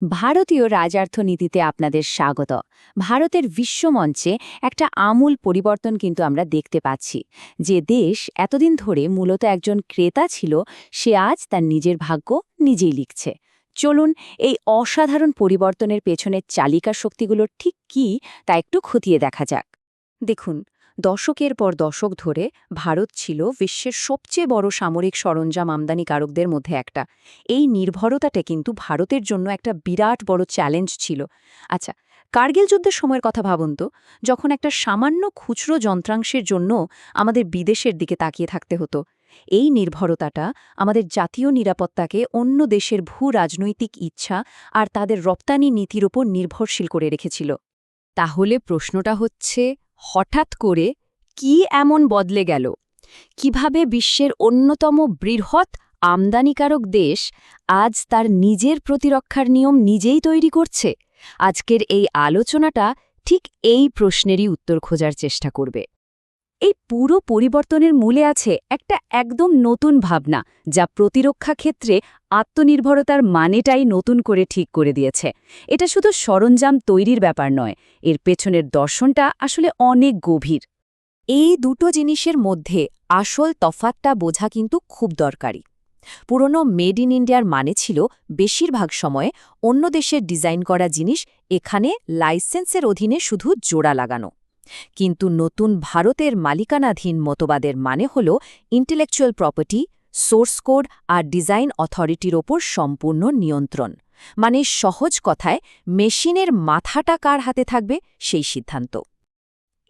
ভারতীয় রাজার্থনীতিতে আপনাদের স্বাগত। ভারতের বিশ্বমঞ্চে একটা আমূল পরিবর্তন কিন্তু আমরা দেখতে পাচ্ছি। যে দেশ এতদিন ধরে মূলত একজন ক্রেতা ছিল, সে আজ তার নিজের ভাগ্য নিজেই লিখছে। চলুন এই অসাধারণ পরিবর্তনের পেছনের চালিকা শক্তিগুলো ঠিক কী তা একটু খতিয়ে দেখা যাক। দেখুন, দশকের পর দশক ধরে ভারত ছিল বিশ্বের সবচেয়ে বড় সামরিক সরঞ্জাম আমদানিকারকদের মধ্যে একটা। এই নির্ভরতাটা কিন্তু ভারতের জন্য একটা বিরাট বড় চ্যালেঞ্জ ছিল। আচ্ছা, কার্গিল যুদ্ধের সময়ের কথা ভাবুন তো, যখন একটা সামান্য খুচরো যন্ত্রাংশের জন্য আমাদের বিদেশের দিকে তাকিয়ে থাকতে হতো। এই নির্ভরতাটা আমাদের জাতীয় নিরাপত্তাকে অন্য দেশের ভূ রাজনৈতিক ইচ্ছা আর তাদের রপ্তানি নীতির ওপর নির্ভরশীল করে রেখেছিল। তাহলে প্রশ্নটা হচ্ছে, হঠাৎ করে কি এমন বদলে গেল? কিভাবে বিশ্বের অন্যতম বৃহৎ আমদানিকারক দেশ আজ তার নিজের প্রতিরক্ষার নিয়ম নিজেই তৈরি করছে? আজকের এই আলোচনাটা ঠিক এই প্রশ্নেরই উত্তর খোঁজার চেষ্টা করবে। এই পুরো পরিবর্তনের মূলে আছে একটা একদম নতুন ভাবনা, যা প্রতিরক্ষা ক্ষেত্রে আত্মনির্ভরতার মানেটাই নতুন করে ঠিক করে দিয়েছে। এটা শুধু সরঞ্জাম তৈরির ব্যাপার নয়, এর পেছনের দর্শনটা আসলে অনেক গভীর। এই দুটো জিনিসের মধ্যে আসল তফাৎটা বোঝা কিন্তু খুব দরকারি। পুরনো মেড ইন ইন্ডিয়ার মানে ছিল বেশিরভাগ সময়ে অন্য দেশের ডিজাইন করা জিনিস এখানে লাইসেন্সের অধীনে শুধু জোড়া লাগানো। কিন্তু নতুন ভারতের মালিকানাধীন মতবাদের মানে হল ইন্টেলেকচুয়াল প্রপার্টি, সোর্স কোড আর ডিজাইন অথরিটির ওপর সম্পূর্ণ নিয়ন্ত্রণ। মানে সহজ কথায়, মেশিনের মাথাটা কার হাতে থাকবে সেই সিদ্ধান্ত।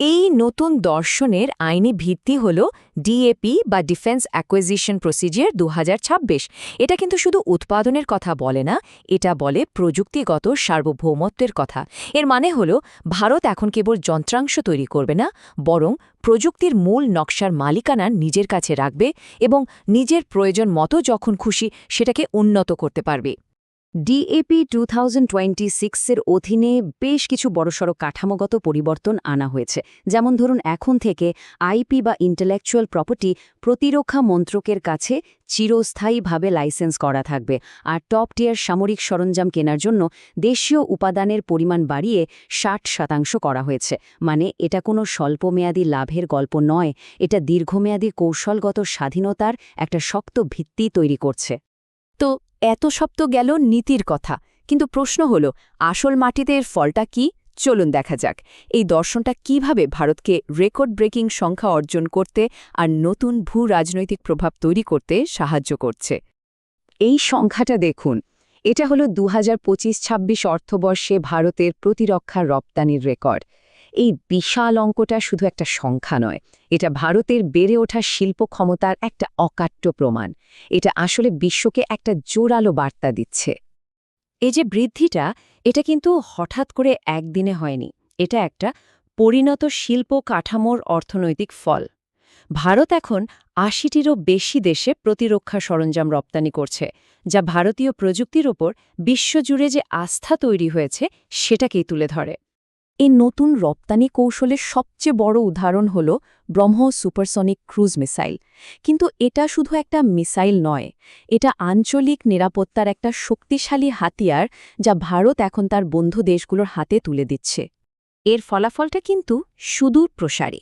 এই নতুন দর্শনের আইনি ভিত্তি হল ডিএপি বা ডিফেন্স অ্যাকুইজিশন প্রসিজিয়ার ২০২৬। এটা কিন্তু শুধু উৎপাদনের কথা বলে না, এটা বলে প্রযুক্তিগত সার্বভৌমত্বের কথা। এর মানে হল ভারত এখন কেবল যন্ত্রাংশ তৈরি করবে না, বরং প্রযুক্তির মূল নকশার মালিকানা নিজের কাছে রাখবে এবং নিজের প্রয়োজন মতো যখন খুশি সেটাকে উন্নত করতে পারবে। ডিএপি 2026-এর অধীনে বেশ কিছু বড়সড় কাঠামোগত পরিবর্তন আনা হয়েছে। যেমন ধরুন, এখন থেকে আইপি বা ইন্টেলেকচুয়াল প্রপার্টি প্রতিরক্ষা মন্ত্রকের কাছে চিরস্থায়ীভাবে লাইসেন্স করা থাকবে, আর টপ টিয়ার সামরিক সরঞ্জাম কেনার জন্য দেশীয় উপাদানের পরিমাণ বাড়িয়ে 60% করা হয়েছে। মানে এটা কোনো স্বল্পমেয়াদী লাভের গল্প নয়, এটা দীর্ঘমেয়াদী কৌশলগত স্বাধীনতার একটা শক্ত ভিত্তি তৈরি করছে। তো এত সব তো গেল নীতির কথা, কিন্তু প্রশ্ন হল, আসল মাটিতে এর ফলটা কি? চলুন দেখা যাক এই দর্শনটা কিভাবে ভারতকে রেকর্ড ব্রেকিং সংখ্যা অর্জন করতে আর নতুন ভূ রাজনৈতিক প্রভাব তৈরি করতে সাহায্য করছে। এই সংখ্যাটা দেখুন, এটা হলো 2025-26 অর্থবর্ষে ভারতের প্রতিরক্ষা রপ্তানির রেকর্ড। এই বিশাল অঙ্কটা শুধু একটা সংখ্যা নয়, এটা ভারতের বেড়ে ওঠা শিল্প ক্ষমতার একটা অকাট্য প্রমাণ। এটা আসলে বিশ্বকে একটা জোরালো বার্তা দিচ্ছে। এই যে বৃদ্ধিটা, এটা কিন্তু হঠাৎ করে একদিনে হয়নি। এটা একটা পরিণত শিল্প কাঠামোর অর্থনৈতিক ফল। ভারত এখন ৮০টিরও বেশি দেশে প্রতিরক্ষা সরঞ্জাম রপ্তানি করছে, যা ভারতীয় প্রযুক্তির ওপর বিশ্বজুড়ে যে আস্থা তৈরি হয়েছে সেটাকেই তুলে ধরে। এই নতুন রপ্তানি কৌশলের সবচেয়ে বড় উদাহরণ হল ব্রহ্মোস সুপারসনিক ক্রুজ মিসাইল। কিন্তু এটা শুধু একটা মিসাইল নয়, এটা আঞ্চলিক নিরাপত্তার একটা শক্তিশালী হাতিয়ার, যা ভারত এখন তার বন্ধু দেশগুলোর হাতে তুলে দিচ্ছে। এর ফলাফলটা কিন্তু সুদূর প্রসারী।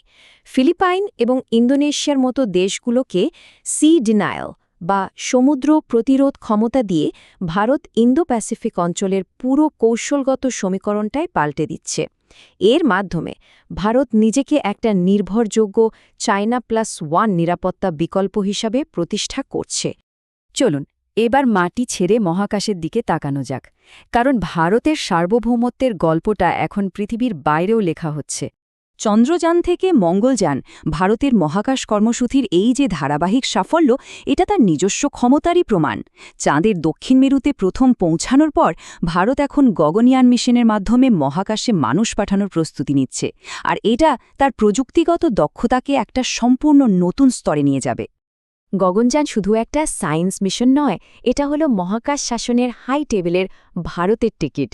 ফিলিপাইন এবং ইন্দোনেশিয়ার মতো দেশগুলোকে সি ডিনায়াল বা সমুদ্র প্রতিরোধ ক্ষমতা দিয়ে ভারত ইন্দো প্যাসিফিক অঞ্চলের পুরো কৌশলগত সমীকরণটাই পাল্টে দিচ্ছে। এর মাধ্যমে ভারত নিজেকে একটা নির্ভরযোগ্য চায়না+1 নিরাপত্তা বিকল্প হিসাবে প্রতিষ্ঠা করছে। চলুন এবার মাটি ছেড়ে মহাকাশের দিকে তাকানো যাক, কারণ ভারতের সার্বভৌমত্বের গল্পটা এখন পৃথিবীর বাইরেও লেখা হচ্ছে। চন্দ্রযান থেকে মঙ্গলযান, ভারতের মহাকাশ কর্মসূচির এই যে ধারাবাহিক সাফল্য, এটা তার নিজস্ব ক্ষমতারই প্রমাণ। চাঁদের দক্ষিণ মেরুতে প্রথম পৌঁছানোর পর ভারত এখন গগনয়ান মিশনের মাধ্যমে মহাকাশে মানুষ পাঠানোর প্রস্তুতি নিচ্ছে, আর এটা তার প্রযুক্তিগত দক্ষতাকে একটা সম্পূর্ণ নতুন স্তরে নিয়ে যাবে। গগনযান শুধু একটা সায়েন্স মিশন নয়, এটা হলো মহাকাশ শাসনের হাই টেবিলের ভারতের টিকিট।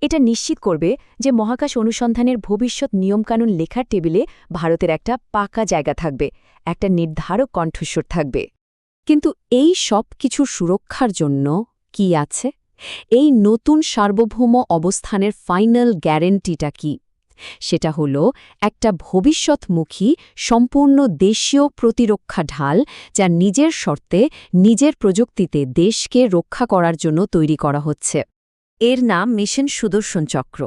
এটা নিশ্চিত করবে যে মহাকাশ অনুসন্ধানের ভবিষ্যৎ নিয়মকানুন লেখার টেবিলে ভারতের একটা পাকা জায়গা থাকবে, একটা নির্ধারক কণ্ঠস্বর থাকবে। কিন্তু এই সব কিছুর সুরক্ষার জন্য কি আছে? এই নতুন সার্বভৌম অবস্থানের ফাইনাল গ্যারেন্টিটা কি? সেটা হলো একটা ভবিষ্যৎমুখী সম্পূর্ণ দেশীয় প্রতিরক্ষা ঢাল, যা নিজের শর্তে নিজের প্রযুক্তিতে দেশকে রক্ষা করার জন্য তৈরি করা হচ্ছে। এর নাম মিশন সুদর্শন চক্র।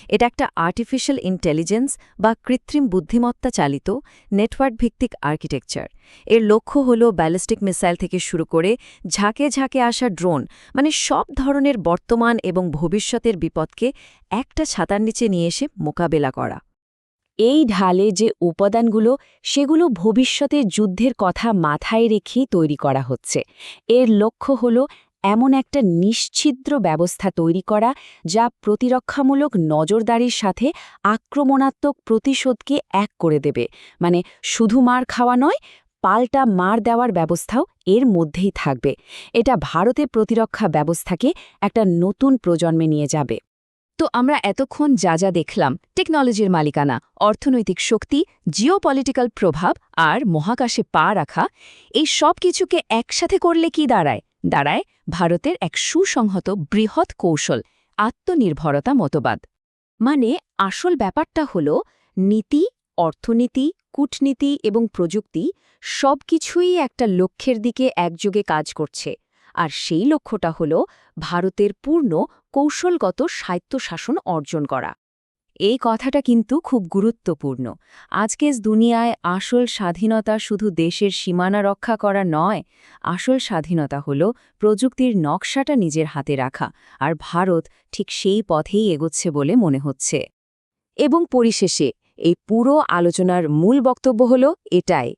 এটা একটা আর্টিফিশিয়াল ইন্টেলিজেন্স বা কৃত্রিম বুদ্ধিমত্তা চালিত নেটওয়ার্ক ভিত্তিক আর্কিটেকচার। এর লক্ষ্য হল ব্যালিস্টিক মিসাইল থেকে শুরু করে ঝাঁকে ঝাঁকে আসা ড্রোন, মানে সব ধরনের বর্তমান এবং ভবিষ্যতের বিপদকে একটা ছাতার নিচে নিয়ে এসে মোকাবেলা করা। এই ঢালে যে উপাদানগুলো, সেগুলো ভবিষ্যতের যুদ্ধের কথা মাথায় রেখেই তৈরি করা হচ্ছে। এর লক্ষ্য হল এমন একটা নিশ্ছিদ্র ব্যবস্থা তৈরি করা, যা প্রতিরক্ষামূলক নজরদারির সাথে আক্রমণাত্মক প্রতিশোধকে এক করে দেবে। মানে শুধু মার খাওয়া নয়, পাল্টা মার দেওয়ার ব্যবস্থাও এর মধ্যেই থাকবে। এটা ভারতের প্রতিরক্ষা ব্যবস্থাকে একটা নতুন প্রজন্মে নিয়ে যাবে। তো আমরা এতক্ষণ যা যা দেখলাম, টেকনোলজির মালিকানা, অর্থনৈতিক শক্তি, জিওপলিটিক্যাল প্রভাব আর মহাকাশে পা রাখা, এই সব কিছুকে একসাথে করলে কি দাঁড়ায়? দাঁড়ায় ভারতের এক সুসংহত বৃহৎ কৌশল, আত্মনির্ভরতা মতবাদ। মানে আসল ব্যাপারটা হল নীতি, অর্থনীতি, কূটনীতি এবং প্রযুক্তি সবকিছুই একটা লক্ষ্যের দিকে একযোগে কাজ করছে। আর সেই লক্ষ্যটা হল ভারতের পূর্ণ কৌশলগত স্বায়ত্তশাসন অর্জন করা। এই কথাটা কিন্তু খুব গুরুত্বপূর্ণ। আজকের দুনিয়ায় আসল স্বাধীনতা শুধু দেশের সীমানা রক্ষা করা নয়, আসল স্বাধীনতা হল প্রযুক্তির নকশাটা নিজের হাতে রাখা, আর ভারত ঠিক সেই পথেই এগোচ্ছে বলে মনে হচ্ছে। এবং পরিশেষে এই পুরো আলোচনার মূল বক্তব্য হল এটাই: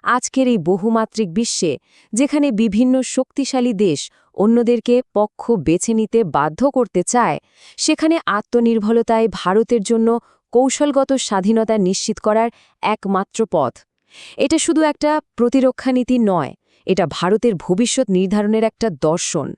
আজকের এই বহুমাত্রিক বিশ্বে, যেখানে বিভিন্ন শক্তিশালী দেশ অন্যদেরকে পক্ষ বেছে নিতে বাধ্য করতে চায়, সেখানে আত্মনির্ভরতাই ভারতের জন্য কৌশলগত স্বাধীনতা নিশ্চিত করার একমাত্র পথ। এটা শুধু একটা প্রতিরক্ষা নীতি নয়, এটা ভারতের ভবিষ্যৎ নির্ধারণের একটা দর্শন।